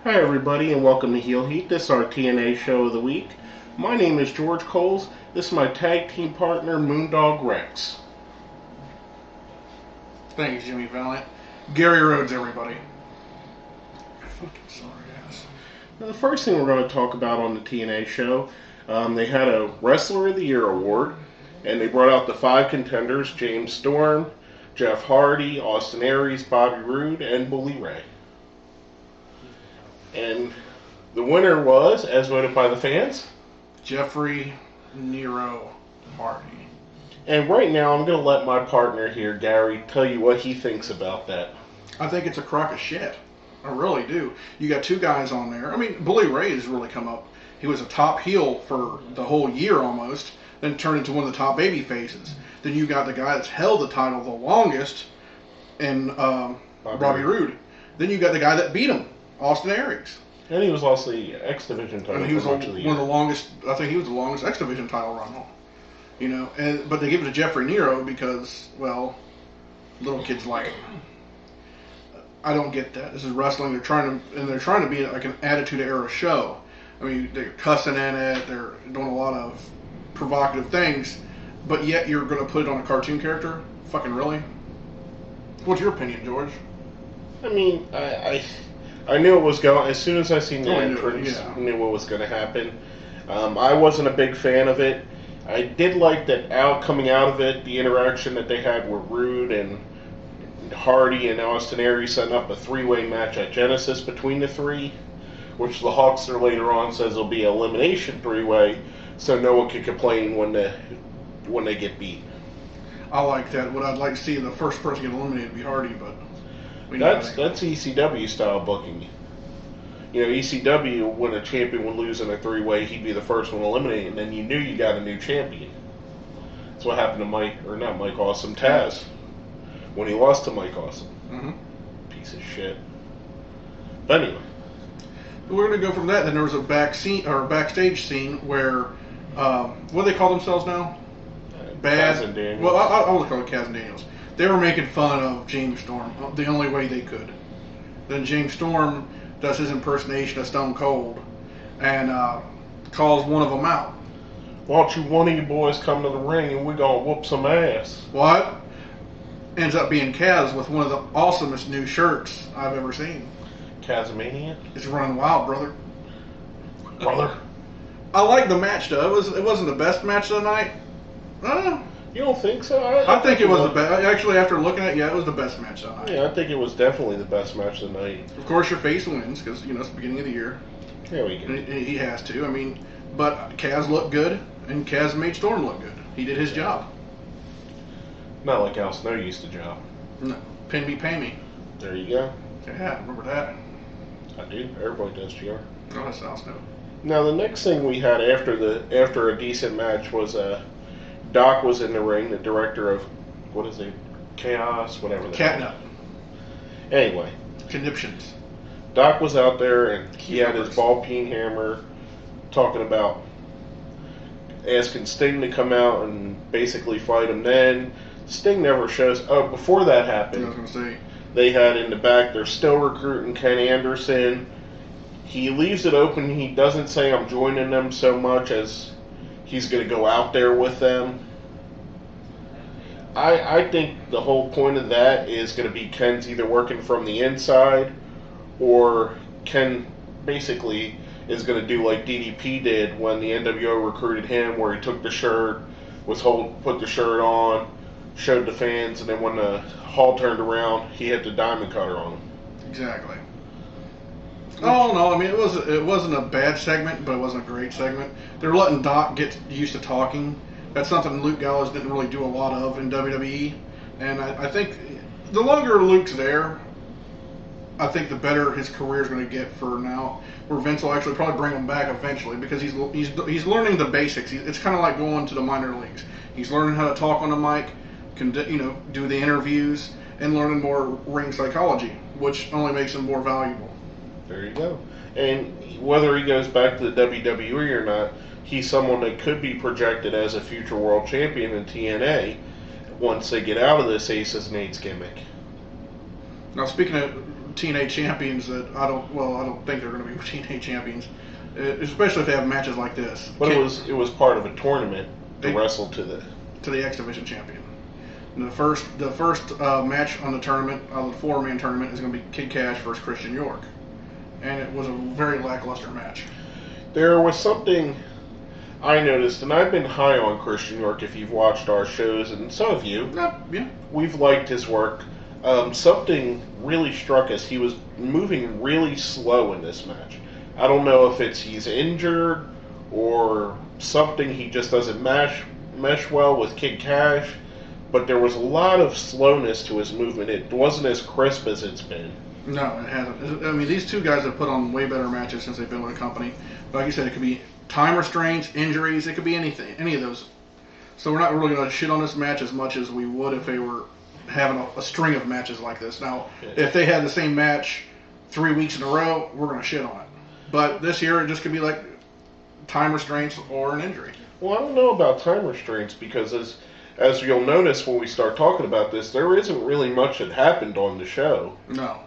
Hi everybody and welcome to Heel Heat. This is our TNA show of the week. My name is George Coles. This is my tag team partner, Moondog Rex. Thanks, Jimmy Valiant. Gary Rhodes, everybody. Fucking sorry ass. Now, the first thing we're going to talk about on the TNA show, they had a Wrestler of the Year award, and they brought out the 5 contenders: James Storm, Jeff Hardy, Austin Aries, Bobby Roode, and Bully Ray. And the winner was, as voted by the fans, Jeffrey Nero Hardy. And right now, I'm going to let my partner here, Gary, tell you what he thinks about that. I think it's a crock of shit. I really do. You got 2 guys on there. I mean, Bully Ray has really come up. He was a top heel for the whole year almost, then turned into one of the top baby faces. Then you got the guy that's held the title the longest, and Bobby Roode. Then you got the guy that beat him, Austin Aries. And he was lost the X Division title. And he was for much of the year. one of the longest. I think he was the longest X Division title run on. You know, but they give it to Jeffrey Nero because, well, little kids like him. I don't get that. This is wrestling. They're trying to be like an Attitude Era show. I mean, they're cussing in it. They're doing a lot of provocative things, but yet you're going to put it on a cartoon character? Fucking really? What's your opinion, George? I mean, I knew it was going. As soon as I seen the entrance, I knew what was going to happen. I wasn't a big fan of it. I did like that coming out of it, the interaction that they had with Roode and Hardy and Austin Aries, setting up a 3-way match at Genesis between the 3, which the Hawkster later on says will be an elimination 3-way, so no one can complain when they get beat. I like that. What I'd like to see the first person get eliminated would be Hardy, but that's ECW style booking. You know, ECW, when a champion would lose in a 3-way, he'd be the first one eliminated, and then you knew you got a new champion. That's what happened to Awesome Taz, when he lost to Mike Awesome. Mm-hmm. Piece of shit. But anyway. We're going to go from that. Then there was a backstage scene where, what do they call themselves now? Kaz and Daniels. Well, I would call it Kaz and Daniels. They were making fun of James Storm the only way they could. Then James Storm does his impersonation of Stone Cold and calls one of them out. Why don't you one of you boys come to the ring and we're going to whoop some ass? What? Ends up being Kaz with one of the awesomest new shirts I've ever seen. Kazmania? It's running wild, brother. Brother? I like the match, though. It wasn't the best match of the night. You don't think so? I think it was the best. Actually, after looking at it, yeah, it was the best match of the night. Yeah, I think it was definitely the best match of the night. Of course, your face wins because, you know, it's the beginning of the year. There we go. And he has to. I mean, but Kaz looked good, and Kaz made Storm look good. He did his job. Not like Al Snow used to job. No. Pin me, pay me. There you go. Yeah, remember that. I do. Everybody does, GR. Oh, that's Al Snow. Now, the next thing we had after a decent match was Doc was in the ring, the director of, what is it, Chaos, whatever. Catnip. Anyway. Conniptions. Doc was out there, and he had his ball peen hammer talking about asking Sting to come out and basically fight him. Then Sting never shows. Oh, before that happened, I was going to say, they had in the back, they're still recruiting Ken Anderson. He leaves it open. He doesn't say I'm joining them so much as he's going to go out there with them. I think the whole point of that is going to be Ken's either working from the inside, or Ken basically is going to do like DDP did when the NWO recruited him, where he took the shirt, put the shirt on, showed the fans, and then when the Hall turned around, he hit the diamond cutter on him. Exactly. Oh no, I mean it wasn't a bad segment, but it wasn't a great segment. They're letting Doc get used to talking. That's something Luke Gallows didn't really do a lot of in WWE, and I think the longer Luke's there, I think the better his career is going to get for now. Where Vince will actually probably bring him back eventually because he's learning the basics. It's kind of like going to the minor leagues. He's learning how to talk on the mic, do the interviews, and learning more ring psychology, which only makes him more valuable. There you go. And whether he goes back to the WWE or not, he's someone that could be projected as a future world champion in TNA once they get out of this Aces and Eights gimmick. Now, speaking of TNA champions that I don't think they're going to be TNA champions, especially if they have matches like this. But it was part of a tournament to wrestle to the X Division champion. And the first match on the tournament, the 4-man tournament, is going to be Kid Cash versus Christian York, and it was a very lackluster match. There was something I noticed, and I've been high on Christian York if you've watched our shows, and so have you. Yeah. We've liked his work. Something really struck us. He was moving really slow in this match. I don't know if he's injured or something. He just doesn't mesh well with Kid Cash. But there was a lot of slowness to his movement. It wasn't as crisp as it's been. No, it hasn't. I mean, these two guys have put on way better matches since they've been with the company. But like you said, it could be time restraints, injuries. It could be anything, any of those. So we're not really going to shit on this match as much as we would if they were having a string of matches like this. Now, if they had the same match 3 weeks in a row, we're going to shit on it. But this year, it just could be like time restraints or an injury. Well, I don't know about time restraints because as you'll notice when we start talking about this, there isn't really much that happened on the show. No.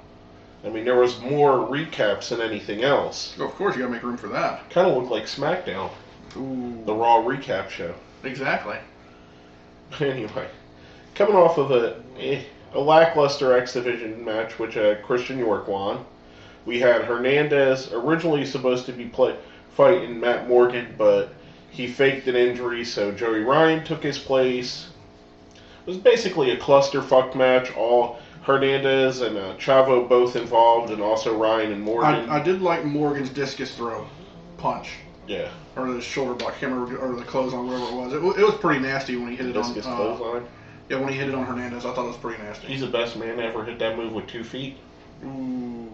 I mean, there was more recaps than anything else. Of course, you got to make room for that. Kind of looked like SmackDown. Ooh. The Raw recap show. Exactly. Anyway, coming off of a lackluster X Division match, which Christian York won, we had Hernandez originally supposed to be fighting Matt Morgan, but he faked an injury, so Joey Ryan took his place. It was basically a clusterfuck match. All Hernandez and Chavo both involved, and also Ryan and Morgan. I did like Morgan's discus throw punch. Yeah. Or the shoulder block, I can't remember, or the clothesline, whatever it was. It was pretty nasty when he hit it on. Discus clothesline? Yeah, when he hit it on Hernandez, I thought it was pretty nasty. He's the best man to ever hit that move with 2 feet. Ooh.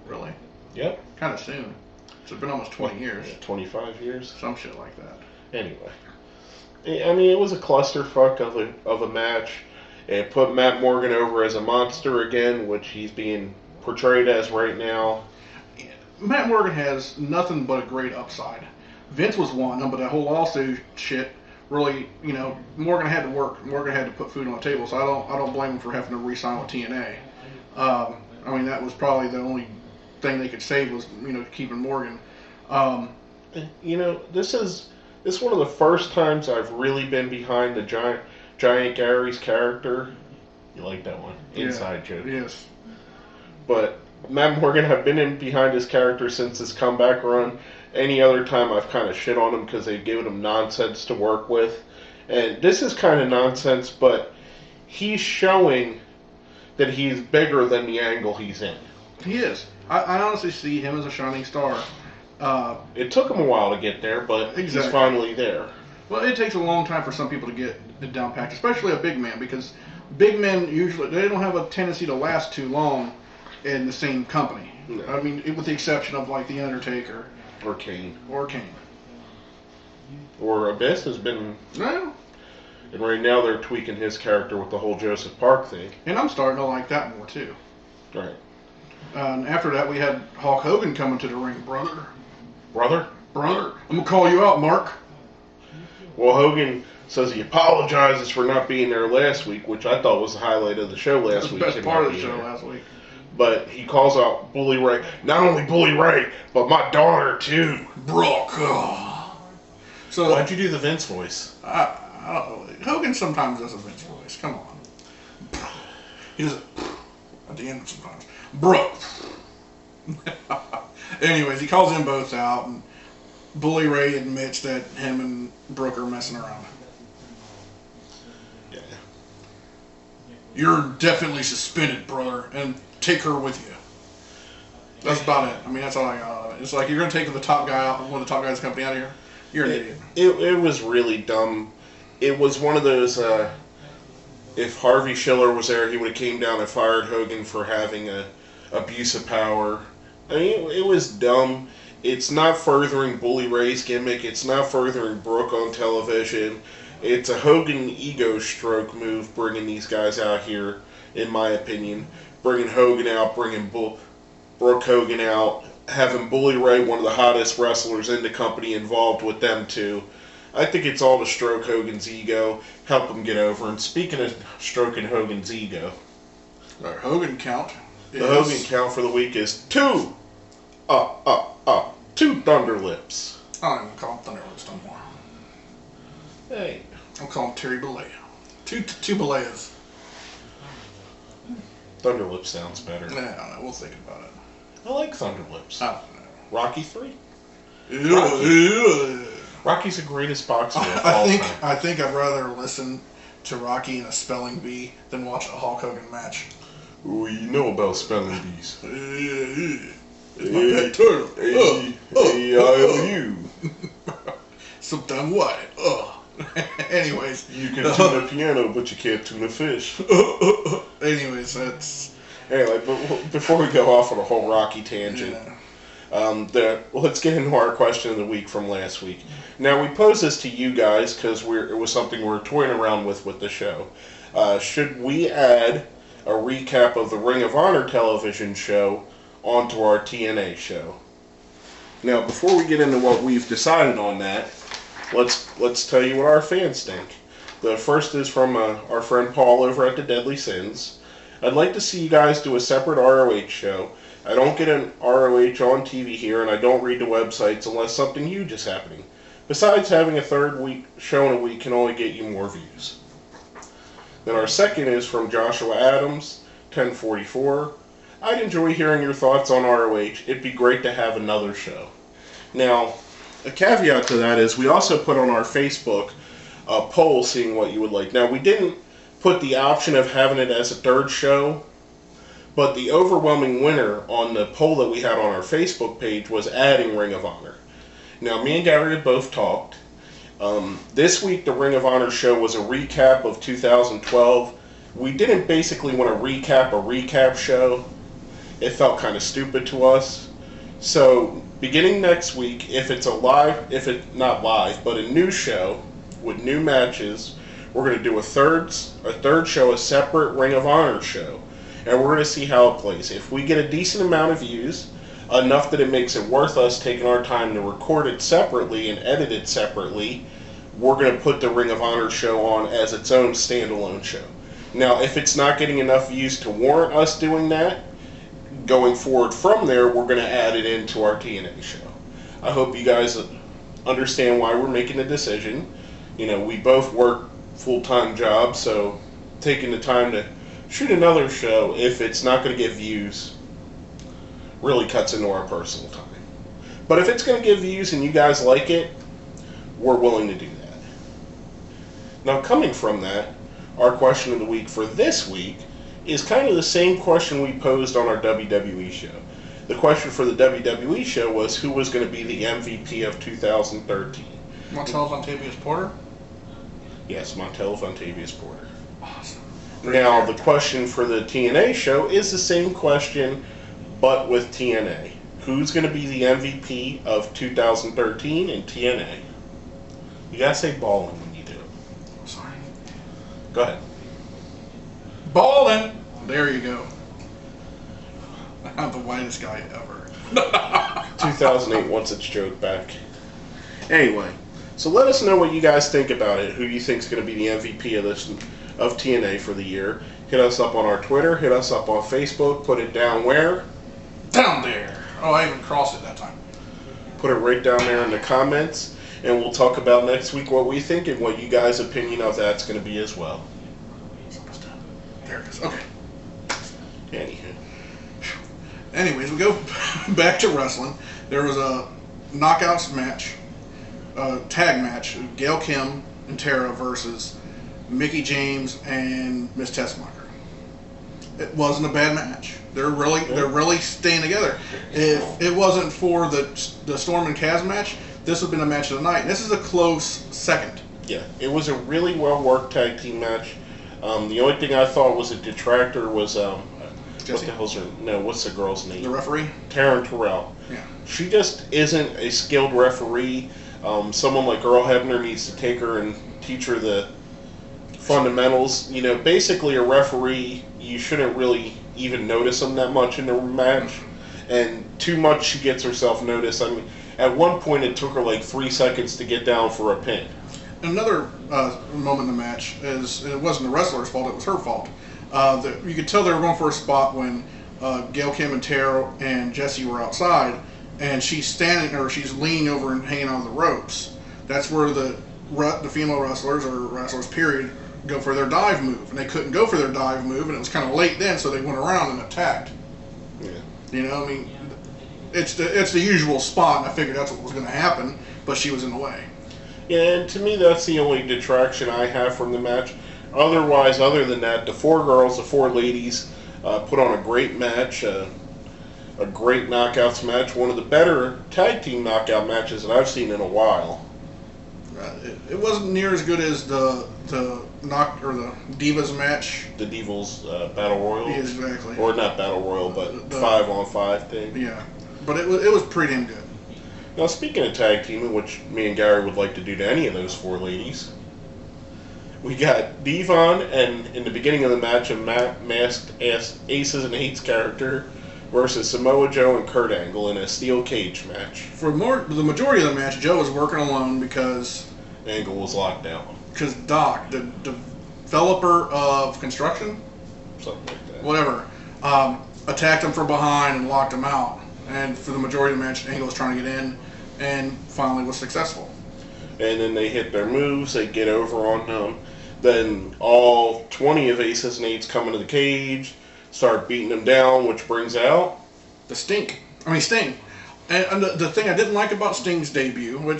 Really? Yep. Kind of soon. So it's been almost 20 years. 25 years. Some shit like that. Anyway. I mean, it was a clusterfuck of a match. It put Matt Morgan over as a monster again, which he's being portrayed as right now. Matt Morgan has nothing but a great upside. Vince was wanting him, but that whole lawsuit shit really, Morgan had to work. Morgan had to put food on the table, so I don't blame him for having to re-sign with TNA. I mean, that was probably the only thing they could save was, keeping Morgan. This is one of the first times I've really been behind the Giant Gary's character. You like that one? Inside joke. Yes. But Matt Morgan, I've been behind his character since his comeback run. Any other time I've kind of shit on him because they've given him nonsense to work with. And this is kind of nonsense, but he's showing that he's bigger than the angle he's in. He is. I honestly see him as a shining star. It took him a while to get there, but He's finally there. Well, it takes a long time for some people to get it down packed, especially a big man, because big men usually they don't have a tendency to last too long in the same company. No. I mean, with the exception of like The Undertaker. Or Kane. Or Abyss has been... No. And right now they're tweaking his character with the whole Joseph Park thing. And I'm starting to like that more, too. Right. And after that, we had Hulk Hogan coming to the ring. Brother. Brother? I'm going to call you out, Mark. Well, Hogan says he apologizes for not being there last week, which I thought was the highlight of the show last week. The best part of the show last week. But he calls out Bully Ray. Not only Bully Ray, but my daughter, too. Brock. So why'd you do the Vince voice? I don't know. Hogan sometimes does a Vince voice. Come on. He does it at the end sometimes. Brooke. Anyways, he calls them both out, and Bully Ray admits that him and Brooke are messing around. Yeah. You're definitely suspended, brother, and take her with you. That's about it. I mean, that's all I got. It's like, you're going to take the top guy out, one of the top guys in the company out of here? You're an idiot. It was really dumb. It was one of those, if Harvey Schiller was there, he would have came down and fired Hogan for having a abuse of power. I mean, it was dumb. It's not furthering Bully Ray's gimmick. It's not furthering Brooke on television. It's a Hogan ego stroke move bringing these guys out here, in my opinion. Bringing Hogan out, bringing Brooke Hogan out, having Bully Ray, one of the hottest wrestlers in the company, involved with them too. I think it's all to stroke Hogan's ego, help him get over. And speaking of stroking Hogan's ego, our Hogan count. The Hogan count for the week is 2. Two Thunder Lips. I don't even call him Thunder Lips no more. Hey. I'll call him Terry Bollea. Two Bolleas. Thunder Lips sounds better. Nah, I don't know. We'll think about it. I like Thunder Lips. I don't know. Rocky 3? Rocky. Rocky's the greatest boxer of all time. I think I'd rather listen to Rocky in a spelling bee than watch a Hulk Hogan match. Ooh, you know about spelling bees. It's my pet turtle. A-I-O-U. Sometimes white. Anyways. You can tune a piano, but you can't tune a fish. Anyways, that's... Anyway, but before we go off on a whole Rocky tangent, let's get into our question of the week from last week. Now, we posed this to you guys because it was something we were toying around with the show. Should we add a recap of the Ring of Honor television show onto our TNA show? Now, before we get into what we've decided on that, let's tell you what our fans think. The first is from our friend Paul over at the Deadly Sins. I'd like to see you guys do a separate ROH show. I don't get an ROH on TV here, and I don't read the websites unless something huge is happening. Besides, having a third week show in a week can only get you more views. Then our second is from Joshua Adams, 1044. I'd enjoy hearing your thoughts on ROH. It'd be great to have another show. Now, a caveat to that is we also put on our Facebook a poll seeing what you would like. Now, we didn't put the option of having it as a third show, but the overwhelming winner on the poll that we had on our Facebook page was adding Ring of Honor. Now, me and Gary had both talked. This week, the Ring of Honor show was a recap of 2012. We didn't basically want to recap a recap show. It felt kind of stupid to us. So, beginning next week, if it's not live, but a new show with new matches, we're going to do a third show, a separate Ring of Honor show. And we're going to see how it plays. If we get a decent amount of views, enough that it makes it worth us taking our time to record it separately and edit it separately, we're going to put the Ring of Honor show on as its own standalone show. Now, if it's not getting enough views to warrant us doing that, going forward from there, we're going to add it into our TNA show. I hope you guys understand why we're making the decision. You know, we both work full-time jobs, so taking the time to shoot another show, if it's not going to get views, really cuts into our personal time. But if it's going to get views and you guys like it, we're willing to do that. Now, coming from that, our question of the week for this week is kind of the same question we posed on our WWE show. The question for the WWE show was who was going to be the MVP of 2013. Montel Vontavious Porter? Yes, Montel Vontavious Porter. Awesome. Now, the question for the TNA show is the same question, but with TNA. Who's going to be the MVP of 2013 in TNA? You gotta say ballin' when you do it. Sorry. Go ahead. Ballin'! There you go. I'm the whitest guy ever. 2008 wants its joke back. Anyway, so let us know what you guys think about it. Who you think is going to be the MVP of TNA for the year? Hit us up on our Twitter. Hit us up on Facebook. Put it down where? Down there. Oh, I even crossed it that time. Put it right down there in the comments, and we'll talk about next week what we think and what you guys' opinion of that's going to be as well. There it is. Okay. Anywho. Anyways, we go back to wrestling. There was a knockouts match, tag match, Gail Kim and Tara versus Mickie James and Miss Tessmacher. It wasn't a bad match. They're really staying together. If it wasn't for the Storm and Kaz match, this would have been a match of the night. And this is a close second. Yeah, it was a really well worked tag team match. The only thing I thought was a detractor was what the hell's her? No, what's the girl's name? The referee? Taryn Terrell. Yeah. She just isn't a skilled referee. Someone like Earl Hebner needs to take her and teach her the fundamentals. You know, basically a referee, you shouldn't really even notice them that much in the match. And too much she gets herself noticed. I mean, at one point it took her like 3 seconds to get down for a pin. Another moment in the match is it wasn't the wrestler's fault; it was her fault. You could tell they were going for a spot when Gail Kim and Tara and Jesse were outside, and she's leaning over and hanging on the ropes. That's where the female wrestlers, or wrestlers period, go for their dive move, and they couldn't go for their dive move, and it was kind of late then, so they went around and attacked. Yeah. You know, I mean, it's the usual spot, and I figured that's what was going to happen, but she was in the way. Yeah, and to me, that's the only detraction I have from the match. Otherwise, other than that, the 4 girls, the 4 ladies, put on a great match, a great knockouts match, one of the better tag team knockout matches that I've seen in a while. It wasn't near as good as the Divas match. The Divas Battle Royal. Yeah, exactly. Or not Battle Royal, but the 5-on-5 thing. Yeah, but it was pretty damn good. Now, speaking of tag teaming, which me and Gary would like to do to any of those 4 ladies, we got Devon and, in the beginning of the match, a masked Aces and Eights character versus Samoa Joe and Kurt Angle in a steel cage match. For the majority of the match, Joe was working alone because Angle was locked down. Because Doc, the developer of construction, Something like that. Whatever, attacked him from behind and locked him out. And for the majority of the match, Angle was trying to get in, and finally was successful. And then they hit their moves, they get over on them. Then all 20 of Aces and Eights come into the cage, start beating them down, which brings out Sting. And the thing I didn't like about Sting's debut, or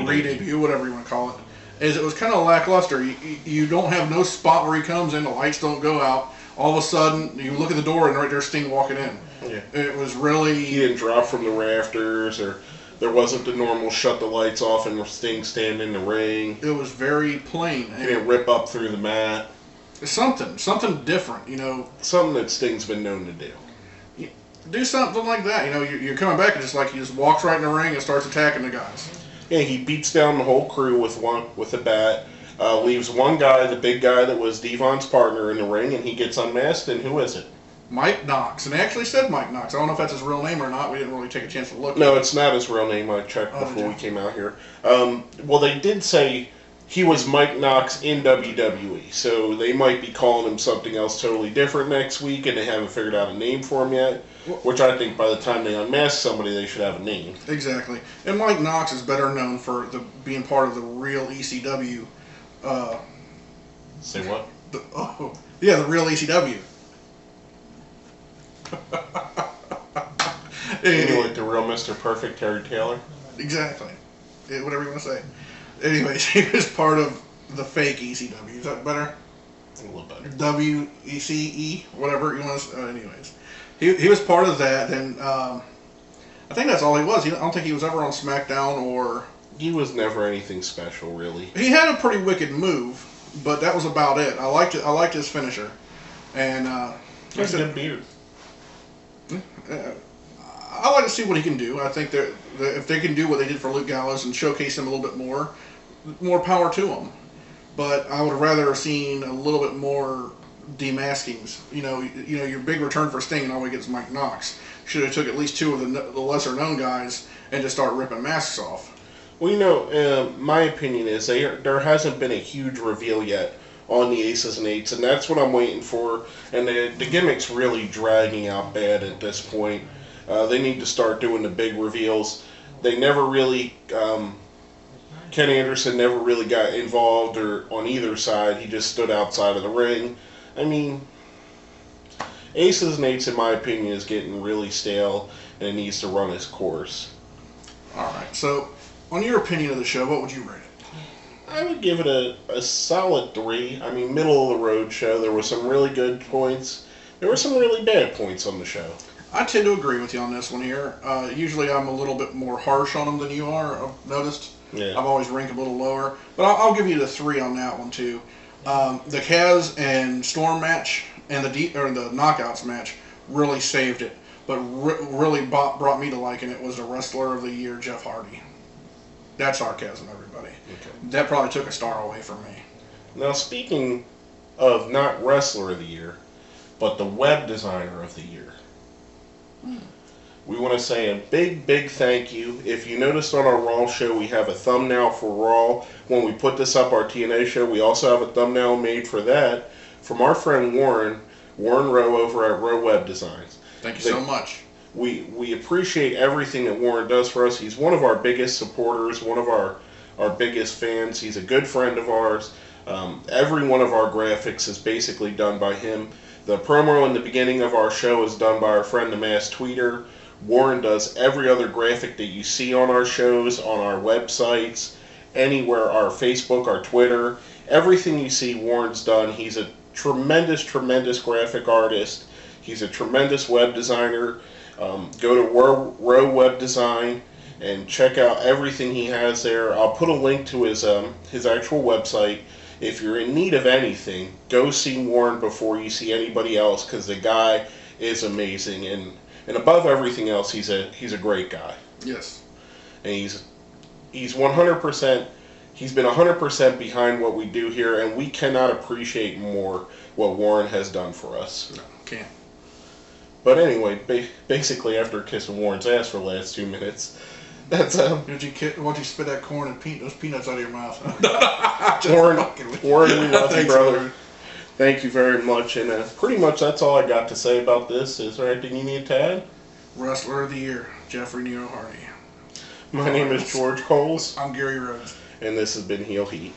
re-debut, whatever you want to call it, is it was kind of lackluster. You don't have no spot where he comes in, the lights don't go out. All of a sudden, you look at the door and right there's Sting walking in. Yeah. It was really... He didn't drop from the rafters, or there wasn't the normal shut the lights off and Sting standing in the ring. It was very plain. He didn't rip up through the mat. Something different, you know. Something that Sting's been known to do. Do something like that, you know. You're coming back and he just walks right in the ring and starts attacking the guys. Yeah, he beats down the whole crew with a bat. Leaves one guy, the big guy that was Devon's partner, in the ring, and he gets unmasked. And who is it? Mike Knox. And they actually said Mike Knox. I don't know if that's his real name or not. We didn't really take a chance to look. No, it's not his real name. I checked before we came out here. Well, they did say he was Mike Knox in WWE, so they might be calling him something else totally different next week, and they haven't figured out a name for him yet, which I think by the time they unmask somebody, they should have a name. Exactly. And Mike Knox is better known for being part of the real ECW. Say what? The real ECW. You like the real Mr. Perfect Terry Taylor? Exactly. Whatever you want to say. Anyways, he was part of the fake ECW. Is that better? A little better. WECE, whatever you want to say. Anyways, he was part of that, and I think that's all he was. I don't think he was ever on SmackDown or... He was never anything special, really. He had a pretty wicked move, but that was about it. I liked it. I liked his finisher, and he has a good beard. I like to see what he can do. I think that if they can do what they did for Luke Gallows and showcase him a little bit more power to him. But I would rather have seen a little bit more demaskings. You know, your big return for Sting and all we get is Mike Knox. Should have took at least 2 of the lesser known guys and just start ripping masks off. Well, my opinion is there hasn't been a huge reveal yet on the Aces and Eights, and that's what I'm waiting for. And the gimmick's really dragging out bad at this point. They need to start doing the big reveals. They never really, Ken Anderson never really got involved or on either side. He just stood outside of the ring. I mean, Aces and Eights, in my opinion, is getting really stale, and it needs to run its course. All right, so on your opinion of the show, what would you rate it? I would give it a solid 3. I mean, middle of the road show. There were some really good points. There were some really bad points on the show. I tend to agree with you on this one here. Usually I'm a little bit more harsh on them than you are, I've noticed. Yeah. I've always ranked a little lower. But I'll give you the 3 on that one, too. The Kaz and Storm match and the Knockouts match really saved it. But really brought me to liking it was the Wrestler of the Year, Jeff Hardy. That's sarcasm, everybody. Okay. That probably took a star away from me. Now, speaking of not Wrestler of the Year, but the Web Designer of the Year, we want to say a big, big thank you. If you noticed on our Raw show, we have a thumbnail for Raw. When we put this up, our TNA show, we also have a thumbnail made for that from our friend Warren Rowe over at Rowe Web Designs. Thank you so much. We appreciate everything that Warren does for us. He's one of our biggest supporters, one of our biggest fans. He's a good friend of ours. Every one of our graphics is basically done by him. The promo in the beginning of our show is done by our friend the Mass Tweeter. Warren does every other graphic that you see on our shows, on our websites, anywhere, our Facebook, our Twitter. Everything you see, Warren's done. He's a tremendous, tremendous graphic artist. He's a tremendous web designer. Go to Row Web Design and check out everything he has there. I'll put a link to his actual website. If you're in need of anything, go see Warren before you see anybody else, because the guy is amazing, and above everything else, he's a great guy. Yes. And he's 100%. He's been 100% behind what we do here, and we cannot appreciate more what Warren has done for us. No, can't. But anyway, basically after kissing Warren's ass for the last 2 minutes, that's Why'd you spit that corn and those peanuts out of your mouth? Warren, we love you, Thanks, brother. Thank you very much, and pretty much that's all I got to say about this. Is there anything you need to add? Wrestler of the Year, Jeffrey Nero Hardy. My name is George Coles, I'm Gary Rhodes. and this has been Heel Heat.